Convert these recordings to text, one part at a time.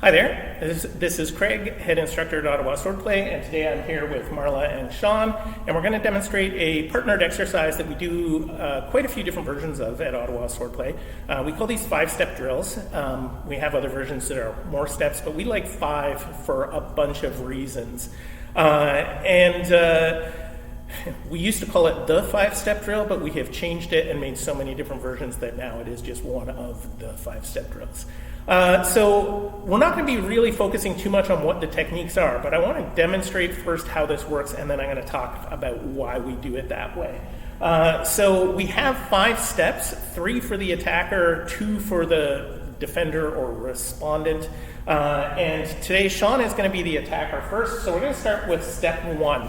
Hi there, this is Craig, head instructor at Ottawa Swordplay, and today I'm here with Marla and Sean, and we're going to demonstrate a partnered exercise that we do quite a few different versions of at Ottawa Swordplay. We call these 5-step drills. We have other versions that are more steps, but we like 5 for a bunch of reasons. We used to call it the 5-step drill, but we have changed it and made so many different versions that now it is just one of the 5-step drills. So we're not going to be really focusing too much on what the techniques are, but I want to demonstrate first how this works, and then I'm going to talk about why we do it that way. So we have 5 steps, 3 for the attacker, 2 for the defender or respondent. And today Sean is going to be the attacker first, so we're going to start with step 1.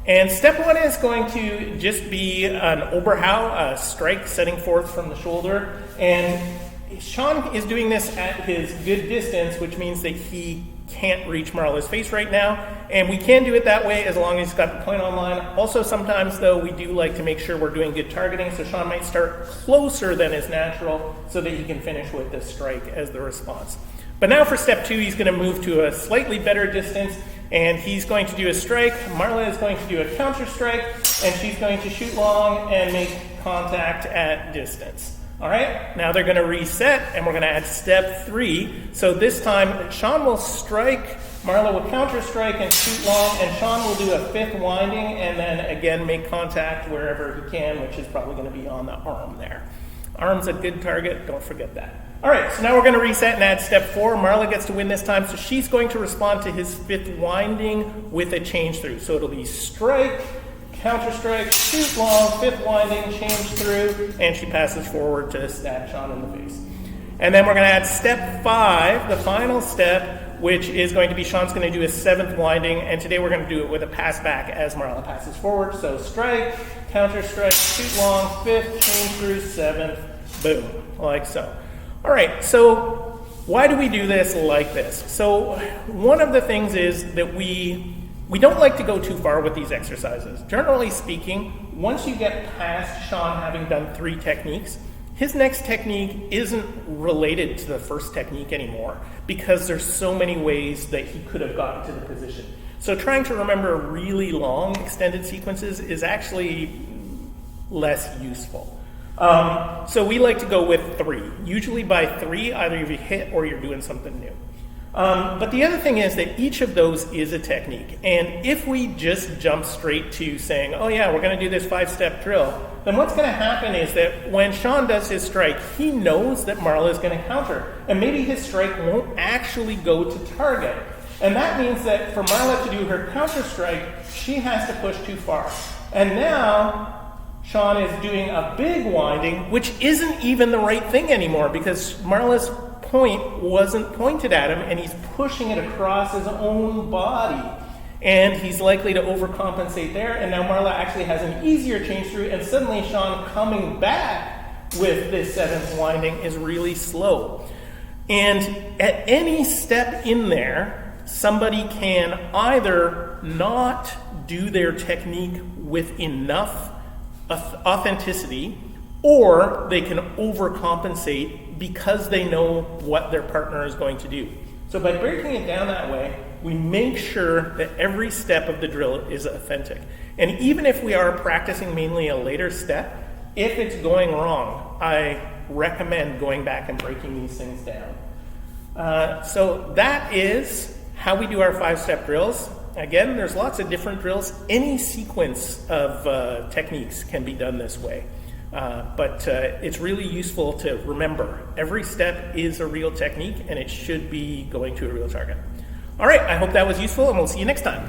And step 1 is going to just be an Oberhau, a strike setting forth from the shoulder. And Sean is doing this at his good distance, which means that he can't reach Marla's face right now. And we can do it that way as long as he's got the point on line. Also, sometimes, though, we do like to make sure we're doing good targeting. So Sean might start closer than is natural so that he can finish with the strike as the response. But now for step 2, he's going to move to a slightly better distance. And he's going to do a strike. Marla is going to do a counter strike. And she's going to shoot long and make contact at distance. All right, now they're going to reset, and we're going to add step 3. So this time, Sean will strike, Marla will counter strike and shoot long, and Sean will do a 5th winding, and then again make contact wherever he can, which is probably going to be on the arm there. Arm's a good target, don't forget that. All right, so now we're going to reset and add step 4. Marla gets to win this time, so she's going to respond to his 5th winding with a change through. So it'll be strike, counter strike, shoot long, 5th winding, change through, and she passes forward to stab Sean in the face. And then we're going to add step 5, the final step, which is going to be Sean's going to do a 7th winding, and today we're going to do it with a pass back as Marla passes forward. So strike, counter strike, shoot long, 5th, change through, 7th, boom, like so. All right, so why do we do this like this? So one of the things is that we don't like to go too far with these exercises. Generally speaking, once you get past Sean having done 3 techniques, his next technique isn't related to the first technique anymore because there's so many ways that he could have gotten to the position. So trying to remember really long extended sequences is actually less useful. So we like to go with 3. Usually by 3, either you hit or you're doing something new. But the other thing is that each of those is a technique. And if we just jump straight to saying, oh yeah, we're going to do this 5-step drill, then what's going to happen is that when Sean does his strike, he knows that Marla is going to counter. And maybe his strike won't actually go to target. And that means that for Marla to do her counter strike, she has to push too far. And now Sean is doing a big winding, which isn't even the right thing anymore because Marla's point wasn't pointed at him, and he's pushing it across his own body, and he's likely to overcompensate there. And now Marla actually has an easier change through, and suddenly Sean coming back with this 7th winding is really slow. And at any step in there, somebody can either not do their technique with enough authenticity, or they can overcompensate because they know what their partner is going to do. So by breaking it down that way, we make sure that every step of the drill is authentic. And even if we are practicing mainly a later step, if it's going wrong, I recommend going back and breaking these things down. So that is how we do our 5-step drills. Again, there's lots of different drills. Any sequence of techniques can be done this way. But it's really useful to remember every step is a real technique and it should be going to a real target. All right, I hope that was useful, and we'll see you next time.